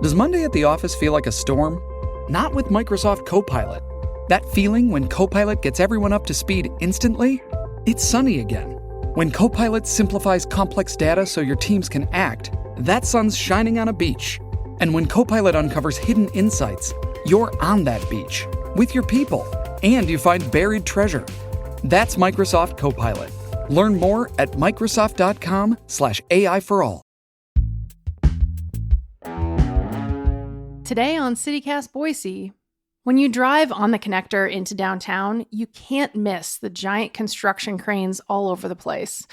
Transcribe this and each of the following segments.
Does Monday at the office feel like a storm? Not with Microsoft Copilot. That feeling when Copilot gets everyone up to speed instantly? It's sunny again. When Copilot simplifies complex data so your teams can act, that sun's shining on a beach. And when Copilot uncovers hidden insights, you're on that beach with your people, and you find buried treasure. That's Microsoft Copilot. Learn more at Microsoft.com/AI for all. Today on CityCast Boise, when you drive on the connector into downtown, you can't miss the giant construction cranes all over the place.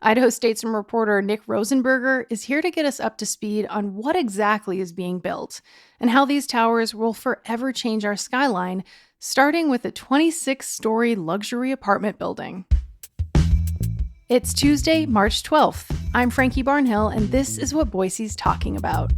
Idaho Statesman reporter Nick Rosenberger is here to get us up to speed on what exactly is being built and how these towers will forever change our skyline, starting with a 26-story luxury apartment building. It's Tuesday, March 12th. I'm Frankie Barnhill, and this is what Boise's talking about.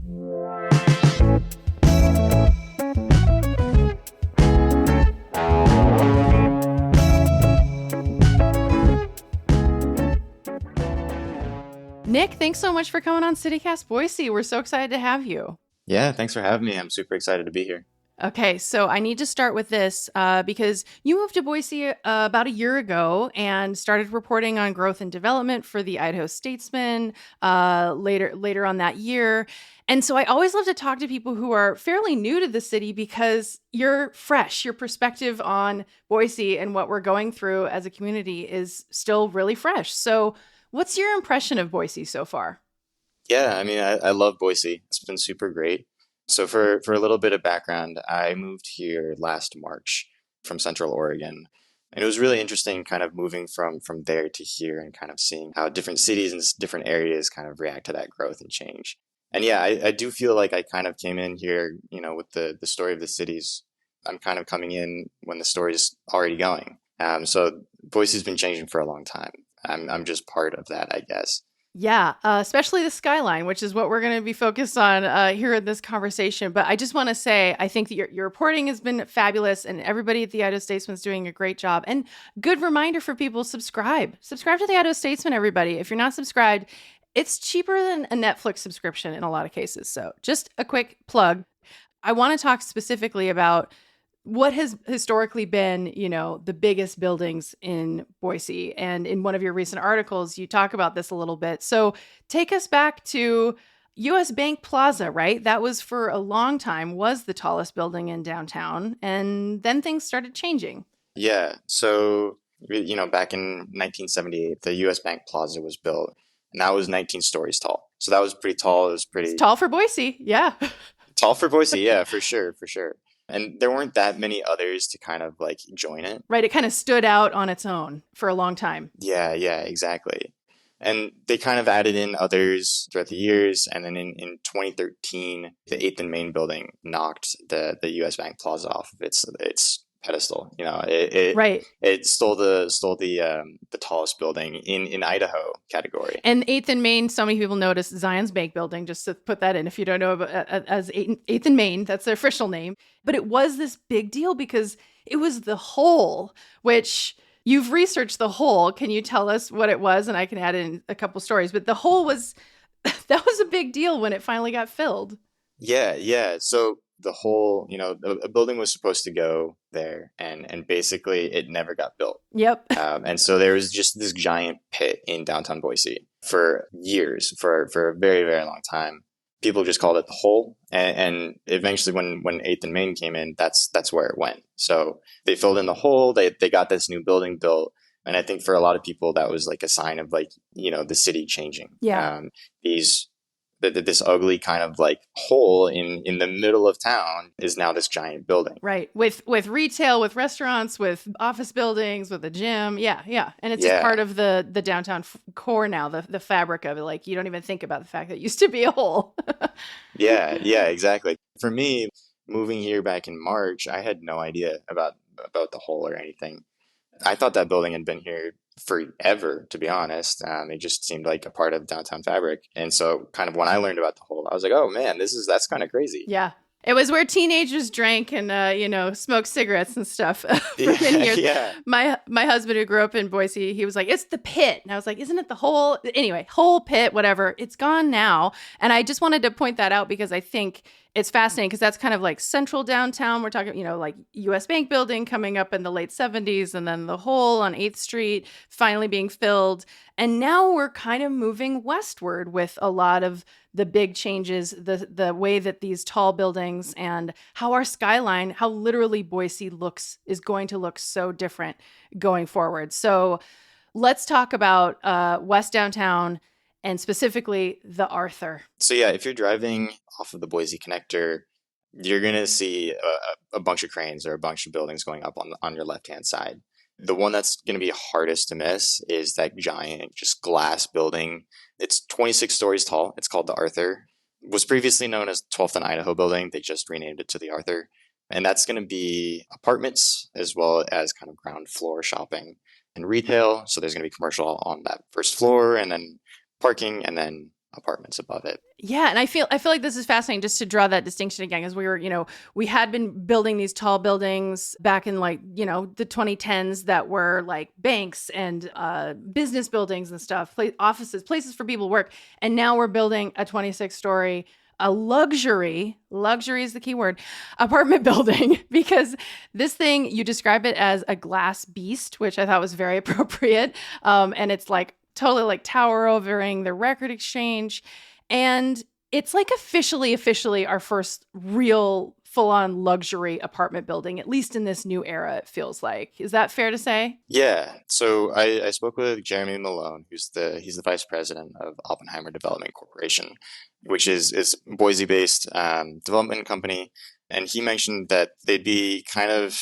Nick, thanks so much for coming on CityCast Boise. We're so excited to have you. Yeah, thanks for having me. I'm super excited to be here. Okay, so I need to start with this because you moved to Boise about a year ago and started reporting on growth and development for the Idaho Statesman later on that year. And so I always love to talk to people who are fairly new to the city because you're fresh. Your perspective on Boise and what we're going through as a community is still really fresh. So what's your impression of Boise so far? Yeah, I mean, I love Boise. It's been super great. So for a little bit of background, I moved here last March from Central Oregon. And it was really interesting kind of moving from there to here and kind of seeing how different cities and different areas kind of react to that growth and change. And yeah, I do feel like I kind of came in here, with the story of the cities. I'm kind of coming in when the story's already going. So Boise's been changing for a long time. I'm just part of that, I guess. Yeah, especially the Skyline, which is what we're going to be focused on here in this conversation. But I just want to say, I think that your reporting has been fabulous, and everybody at the Idaho Statesman is doing a great job. And good reminder for people, subscribe to the Idaho Statesman, everybody. If you're not subscribed, it's cheaper than a Netflix subscription in a lot of cases. So just a quick plug. I want to talk specifically about what has historically been, the biggest buildings in Boise. And in one of your recent articles, you talk about this a little bit. So take us back to US Bank Plaza, right? That was for a long time was the tallest building in downtown. And then things started changing. Yeah. So, back in 1978, the US Bank Plaza was built, and that was 19 stories tall. So that was pretty tall. It's tall for Boise. Yeah. Tall for Boise. Yeah, for sure. And there weren't that many others to kind of like join it. Right. It kind of stood out on its own for a long time. Yeah, exactly. And they kind of added in others throughout the years. And then in 2013, the 8th and Main building knocked the US Bank Plaza off of its pedestal. It stole the tallest building in Idaho category. And 8th and Main, so many people notice Zion's Bank building, just to put that in if you don't know about as 8th and Main, that's their official name. But it was this big deal because it was the hole, which you've researched the hole. Can you tell us what it was? And I can add in a couple stories, but the hole was that was a big deal when it finally got filled. Yeah. So the whole, a building was supposed to go there, and basically it never got built. Yep. And so there was just this giant pit in downtown Boise for years, for a very, very long time. People just called it the hole. And eventually when 8th and Main came in, that's where it went. So they filled in the hole. They got this new building built. And I think for a lot of people, that was like a sign of like, the city changing. Yeah. This ugly kind of like hole in the middle of town is now this giant building. Right. With retail, with restaurants, with office buildings, with a gym. Yeah. And it's just part of the downtown core now, the fabric of it. Like you don't even think about the fact that it used to be a hole. Yeah, exactly. For me, moving here back in March, I had no idea about the hole or anything. I thought that building had been here forever, to be honest. It just seemed like a part of downtown fabric. And so kind of when I learned about the hole, I was like, oh man, that's kind of crazy. Yeah. It was where teenagers drank and smoked cigarettes and stuff for many years. Yeah. My husband, who grew up in Boise, he was like, "It's the pit," and I was like, "Isn't it the whole?" Anyway, whole pit, whatever. It's gone now, and I just wanted to point that out because I think it's fascinating because that's kind of like central downtown. We're talking, like U.S. Bank building coming up in the late 70s, and then the hole on 8th Street finally being filled, and now we're kind of moving westward with a lot of the big changes, the way that these tall buildings and how our skyline, how literally Boise is going to look so different going forward. So let's talk about West Downtown and specifically the Arthur. So yeah, if you're driving off of the Boise connector, you're going to see a bunch of cranes or a bunch of buildings going up on your left-hand side. The one that's going to be hardest to miss is that giant, just glass building. It's 26 stories tall. It's called the Arthur. It was previously known as 12th and Idaho building. They just renamed it to the Arthur. And that's going to be apartments as well as kind of ground floor shopping and retail. So there's going to be commercial on that first floor and then parking and then apartments above it. Yeah, and I feel like this is fascinating just to draw that distinction again, because we had been building these tall buildings back in the 2010s that were like banks and business buildings and stuff, offices, places for people to work, and now we're building a 26-story a luxury is the key word, apartment building, because this thing, you describe it as a glass beast, which I thought was very appropriate. And it's like totally like tower overing the Record Exchange. And it's like officially our first real full-on luxury apartment building, at least in this new era, it feels like. Is that fair to say? Yeah. So I spoke with Jeremy Malone, he's the vice president of Oppenheimer Development Corporation, which is Boise-based development company. And he mentioned that they'd be kind of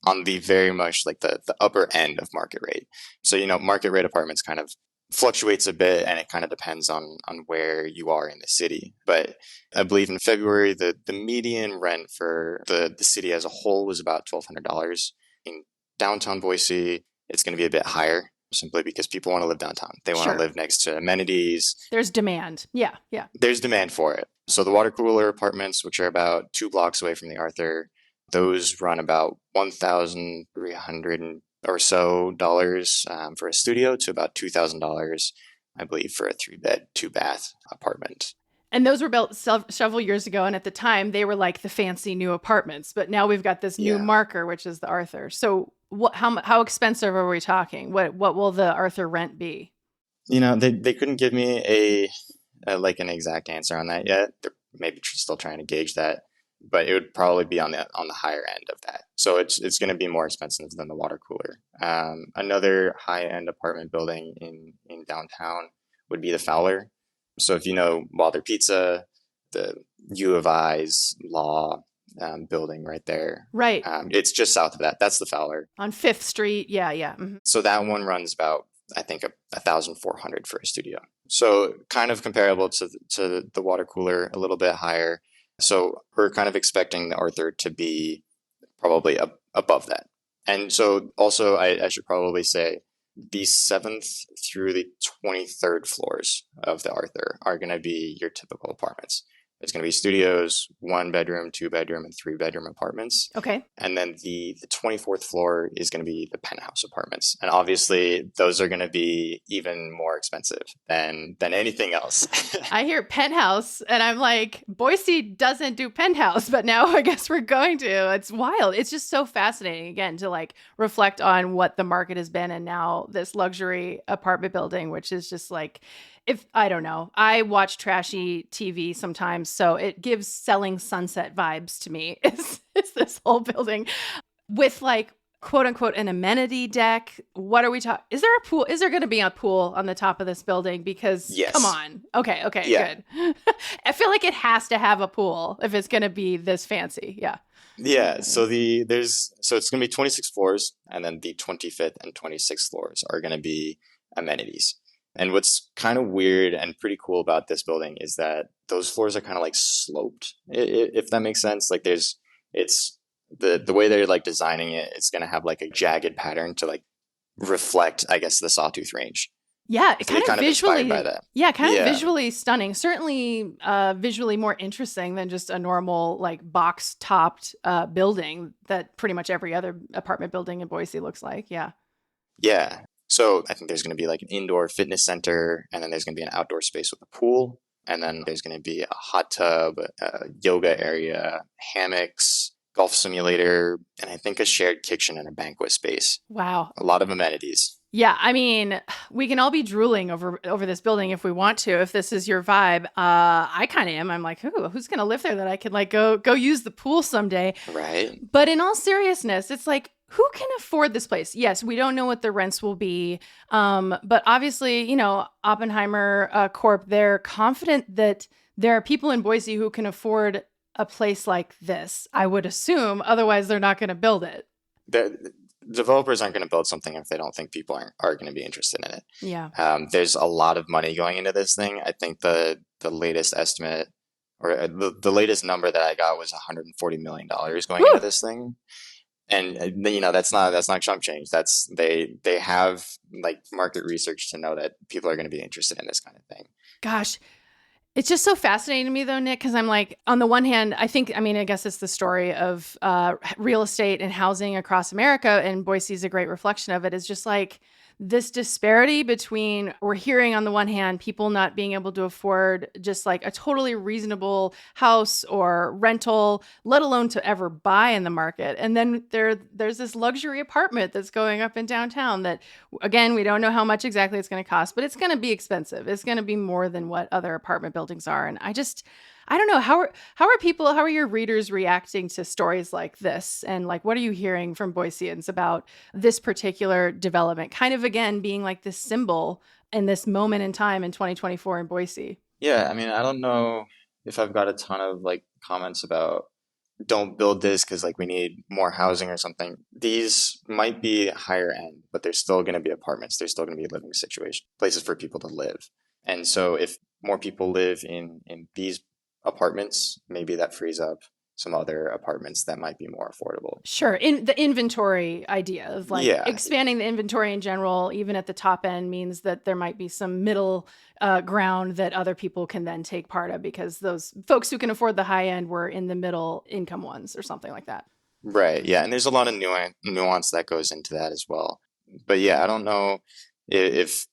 on the very much like the upper end of market rate. So, market rate apartments kind of fluctuates a bit, and it kind of depends on where you are in the city. But I believe in February, the median rent for the city as a whole was about $1,200. In downtown Boise, it's going to be a bit higher, simply because people want to live downtown. They want to live next to amenities. There's demand. Yeah. There's demand for it. So the water cooler apartments, which are about 2 blocks away from the Arthur, those run about $1,300 or so dollars for a studio to about $2,000, I believe, for a 3-bed, 2-bath apartment. And those were built several years ago. And at the time, they were like the fancy new apartments. But now we've got this new marker, which is the Arthur. So how expensive are we talking? What will the Arthur rent be? They couldn't give me an exact answer on that yet. They're maybe still trying to gauge that. But it would probably be on the higher end of that. So it's going to be more expensive than the water cooler. Another high-end apartment building in downtown would be the Fowler. So if you know Wilder Pizza, the U of I's law building right there. Right. It's just south of that. That's the Fowler. On 5th Street. Yeah. Mm-hmm. So that one runs about, I think, $1,400 for a studio. So kind of comparable to the water cooler, a little bit higher. So we're kind of expecting the Arthur to be probably above that. And so also I should probably say the 7th through the 23rd floors of the Arthur are going to be your typical apartments. There's going to be studios, 1-bedroom, 2-bedroom, and 3-bedroom apartments. Okay. And then the 24th floor is going to be the penthouse apartments. And obviously, those are going to be even more expensive than anything else. I hear penthouse, and I'm like, Boise doesn't do penthouse, but now I guess we're going to. It's wild. It's just so fascinating, again, to like reflect on what the market has been, and now this luxury apartment building, which is just like, I don't know, I watch trashy TV sometimes, so it gives Selling Sunset vibes to me. It's this whole building with like, quote unquote, an amenity deck. What are we talking? Is there a pool? Is there going to be a pool on the top of this building? Because yes. Come on. Okay, yeah. Good. I feel like it has to have a pool if it's going to be this fancy. Yeah. Yeah, so it's going to be 26 floors, and then the 25th and 26th floors are going to be amenities. And what's kind of weird and pretty cool about this building is that those floors are kind of like sloped, if that makes sense. Like it's the way they're like designing it, it's going to have like a jagged pattern to like reflect, I guess, the sawtooth range. Yeah, So they kind of inspired by that. yeah, kind of Yeah. visually stunning. Certainly visually more interesting than just a normal like box topped building that pretty much every other apartment building in Boise looks like. Yeah. Yeah. So I think there's going to be like an indoor fitness center, and then there's going to be an outdoor space with a pool, and then there's going to be a hot tub, a yoga area, hammocks, golf simulator, and I think a shared kitchen and a banquet space. Wow. A lot of amenities. Yeah, I mean, we can all be drooling over this building if we want to. If this is your vibe, I kind of am. I'm like, who's gonna live there that I could like go use the pool someday? Right. But in all seriousness, it's like, who can afford this place? Yes, we don't know what the rents will be, but obviously, Oppenheimer Corp, they're confident that there are people in Boise who can afford a place like this. I would assume, otherwise they're not going to build it. The developers aren't going to build something if they don't think people are going to be interested in it. Yeah. There's a lot of money going into this thing. I think the latest estimate or the latest number that I got was $140 million going into this thing. And that's not chump change. That's they have like market research to know that people are going to be interested in this kind of thing. Gosh, it's just so fascinating to me though, Nick, because I'm like, on the one hand, I guess it's the story of real estate and housing across America, and Boise is a great reflection of it. Is just like this disparity between, we're hearing on the one hand, people not being able to afford just like a totally reasonable house or rental, let alone to ever buy in the market. And then there's this luxury apartment that's going up in downtown that, again, we don't know how much exactly it's going to cost, but it's going to be expensive. It's going to be more than what other apartment buildings are. And I don't know, how are your readers reacting to stories like this? And like, what are you hearing from Boiseans about this particular development? Kind of, again, being like this symbol in this moment in time in 2024 in Boise. Yeah, I mean, I don't know if I've got a ton of like comments about don't build this because like we need more housing or something. These might be higher end, but they're still going to be apartments. There's still going to be living situations, places for people to live. And so if more people live in these apartments, maybe that frees up some other apartments that might be more affordable. Sure. In the inventory idea of like expanding the inventory in general, even at the top end, means that there might be some middle ground that other people can then take part of, because those folks who can afford the high end were in the middle income ones or something like that. Right. Yeah. And there's a lot of nuance that goes into that as well. But yeah, I don't know if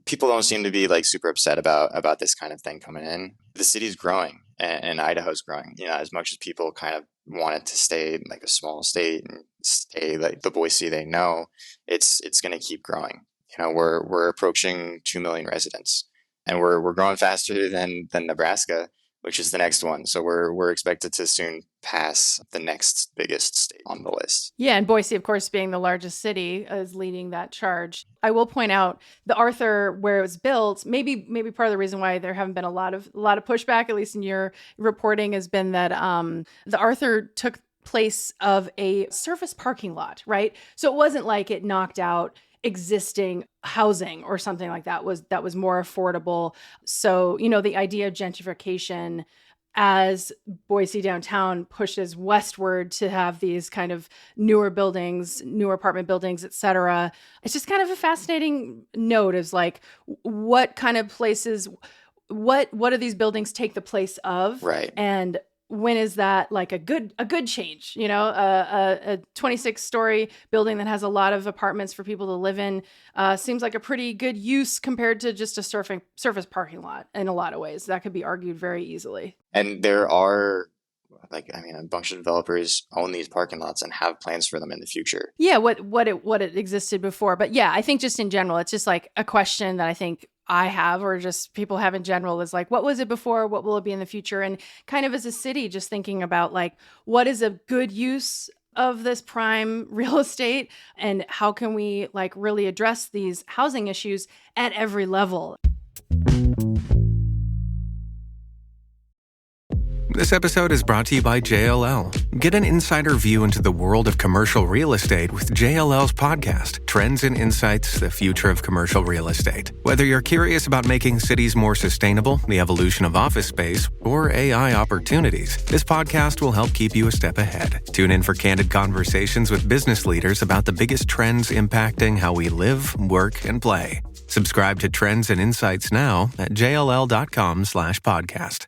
people don't seem to be like super upset about this kind of thing coming in. The city's growing and Idaho's growing. As much as people kind of want it to stay like a small state and stay like the Boise they know, it's going to keep growing. We're approaching 2 million residents, and we're growing faster than Nebraska, which is the next one. So we're expected to soon pass the next biggest state on the list. Yeah, and Boise, of course, being the largest city, is leading that charge. I will point out the Arthur, where it was built, maybe part of the reason why there haven't been a lot of pushback, at least in your reporting, has been that the Arthur took place of a surface parking lot, right? So it wasn't like it knocked out existing housing or something like that was more affordable. So, the idea of gentrification as Boise downtown pushes westward to have these kind of newer buildings, newer apartment buildings, et cetera. It's just kind of a fascinating note, is like, what kind of places, what do these buildings take the place of? Right. And when is that like a good change? A 26-story building that has a lot of apartments for people to live in seems like a pretty good use compared to just a surface parking lot in a lot of ways. That could be argued very easily. And there are a bunch of developers own these parking lots and have plans for them in the future. Yeah, what it existed before. But yeah, I think just in general, it's just like a question that I think I have, or just people have in general, is like, what was it before? What will it be in the future? And kind of as a city, just thinking about like, what is a good use of this prime real estate, and how can we like really address these housing issues at every level? This episode is brought to you by JLL. Get an insider view into the world of commercial real estate with JLL's podcast, Trends and Insights, the Future of Commercial Real Estate. Whether you're curious about making cities more sustainable, the evolution of office space, or AI opportunities, this podcast will help keep you a step ahead. Tune in for candid conversations with business leaders about the biggest trends impacting how we live, work, and play. Subscribe to Trends and Insights now at jll.com/podcast.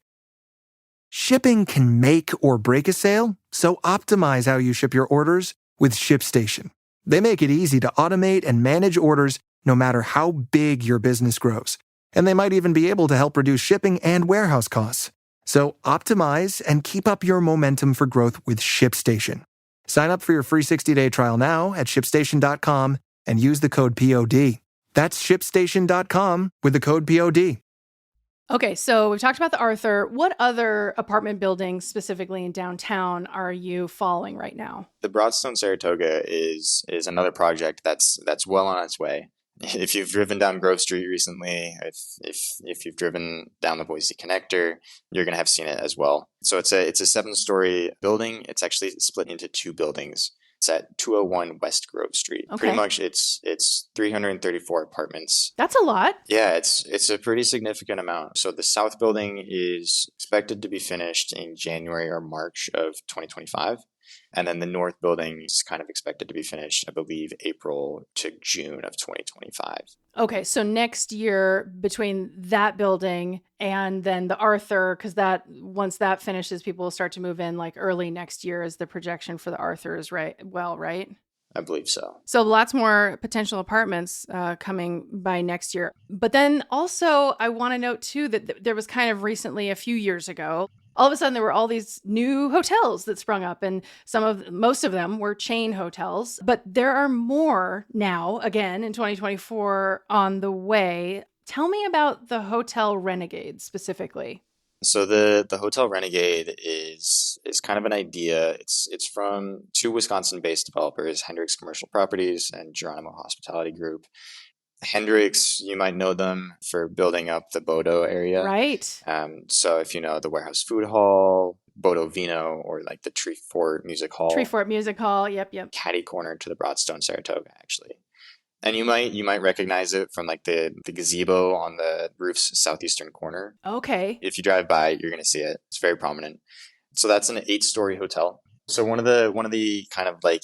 Shipping can make or break a sale, so optimize how you ship your orders with ShipStation. They make it easy to automate and manage orders no matter how big your business grows. And they might even be able to help reduce shipping and warehouse costs. So optimize and keep up your momentum for growth with ShipStation. Sign up for your free 60-day trial now at ShipStation.com and use the code POD. That's ShipStation.com with the code POD. Okay, so we've talked about the Arthur. What other apartment buildings, specifically in downtown, are you following right now? The Broadstone Saratoga is another project that's well on its way. If you've driven down Grove Street recently, if you've driven down the Boise Connector, you're going to have seen it as well. So it's a 7-story building. It's actually split into 2 buildings. It's at 201 West Grove Street. Okay. Pretty much it's 334 apartments. That's a lot. Yeah, it's a pretty significant amount. So the south building is expected to be finished in January or March of 2025. And then the north building is kind of expected to be finished, I believe, April to June of 2025. Okay, so next year between that building and then the Arthur, because that once that finishes, people will start to move in like early next year is the projection for the Arthurs, right? Well, right? I believe so. So lots more potential apartments coming by next year. But then also I want to note too that there was kind of recently, a few years ago, all of a sudden there were all these new hotels that sprung up, and most of them were chain hotels, but there are more now, again, in 2024 on the way. Tell me about the Hotel Renegade specifically. So the Hotel Renegade is kind of an idea. It's from 2 Wisconsin-based developers, Hendricks Commercial Properties and Geronimo Hospitality Group. Hendricks, you might know them for building up the Bodo area. Right. So if you know the Warehouse Food Hall, Bodo Vino, or like the Treefort Music Hall. Treefort Music Hall, yep. Catty corner to the Broadstone Saratoga, actually. And you might recognize it from like the gazebo on the roof's southeastern corner. Okay. If you drive by, you're going to see it. It's very prominent. So that's an 8-story hotel. So one of the kind of like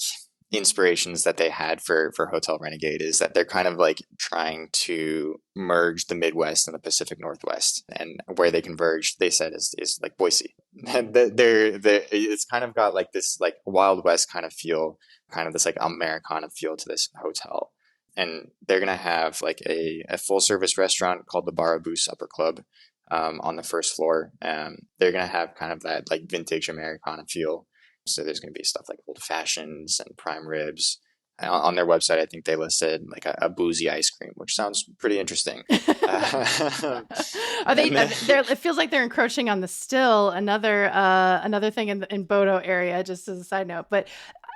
inspirations that they had for Hotel Renegade is that they're kind of like trying to merge the Midwest and the Pacific Northwest, and where they converge, they said, is like Boise. And it's kind of got like this like Wild West kind of feel, kind of this like Americana feel to this hotel. And they're gonna have like a full service restaurant called the Baraboose Upper Club on the first floor. They're gonna have kind of that like vintage Americana feel. So there's going to be stuff like old fashions and prime ribs. On their website, I think they listed like a boozy ice cream, which sounds pretty interesting. Are they? It feels like they're encroaching on the Still, another thing in Bodo area. Just as a side note, but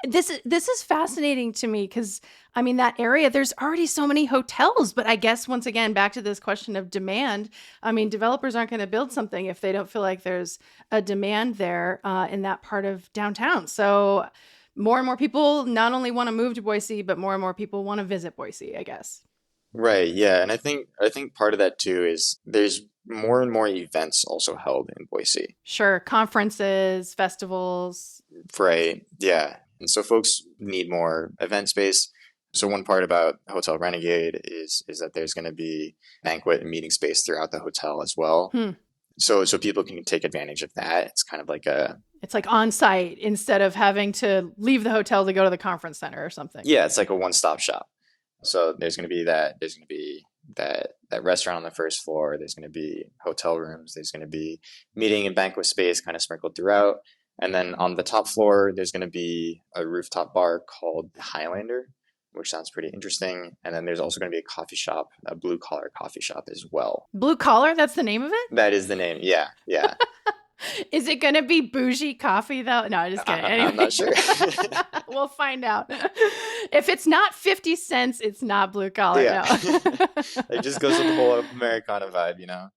this is fascinating to me because I mean that area. There's already so many hotels, but I guess once again back to this question of demand. I mean, developers aren't going to build something if they don't feel like there's a demand there in that part of downtown. So more and more people not only want to move to Boise, but more and more people want to visit Boise, I guess. Right. Yeah. And I think part of that too is there's more and more events also held in Boise. Sure. Conferences, festivals. Right. Yeah. And so folks need more event space. So one part about Hotel Renegade is that there's going to be banquet and meeting space throughout the hotel as well. So people can take advantage of that. It's kind of like it's like on site instead of having to leave the hotel to go to the conference center or something. Yeah, it's like a one-stop shop. So there's going to be that. There's going to be that restaurant on the first floor. There's going to be hotel rooms. There's going to be meeting and banquet space kind of sprinkled throughout. And then on the top floor, there's going to be a rooftop bar called the Highlander, which sounds pretty interesting. And then there's also going to be a coffee shop, a blue collar coffee shop as well. Blue collar? That's the name of it? That is the name. Yeah. Yeah. Is it going to be bougie coffee though? No, just kidding. Anyway. I'm not sure. We'll find out. If it's not 50 cents, it's not blue collar. Yeah. No. It just goes with the whole Americana vibe, you know?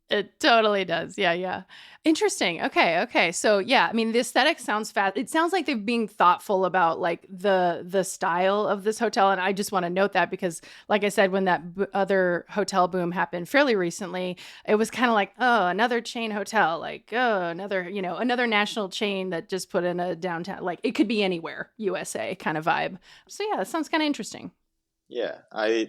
It totally does. Yeah. Interesting. Okay. So yeah, I mean, the aesthetic sounds fast. It sounds like they're being thoughtful about like the style of this hotel. And I just want to note that because like I said, when that other hotel boom happened fairly recently, it was kind of like, oh, another chain hotel, like, oh, another national chain that just put in a downtown, like it could be anywhere, USA kind of vibe. So yeah, that sounds kind of interesting. Yeah, I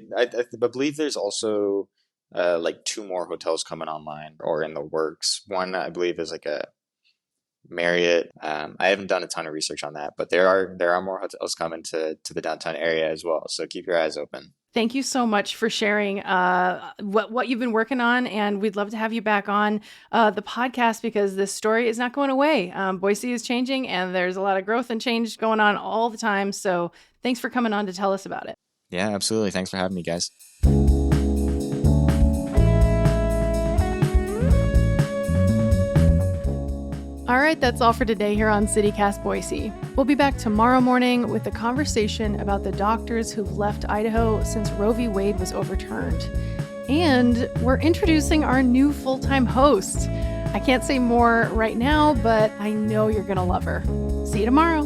believe there's also like two more hotels coming online or in the works. One I believe is like a Marriott. I haven't done a ton of research on that, but there are more hotels coming to the downtown area as well. So keep your eyes open. Thank you so much for sharing what you've been working on, and we'd love to have you back on the podcast because this story is not going away. Boise is changing, and there's a lot of growth and change going on all the time. So thanks for coming on to tell us about it. Yeah, absolutely. Thanks for having me, guys. All right, that's all for today here on CityCast Boise. We'll be back tomorrow morning with a conversation about the doctors who've left Idaho since Roe v. Wade was overturned. And we're introducing our new full-time host. I can't say more right now, but I know you're going to love her. See you tomorrow.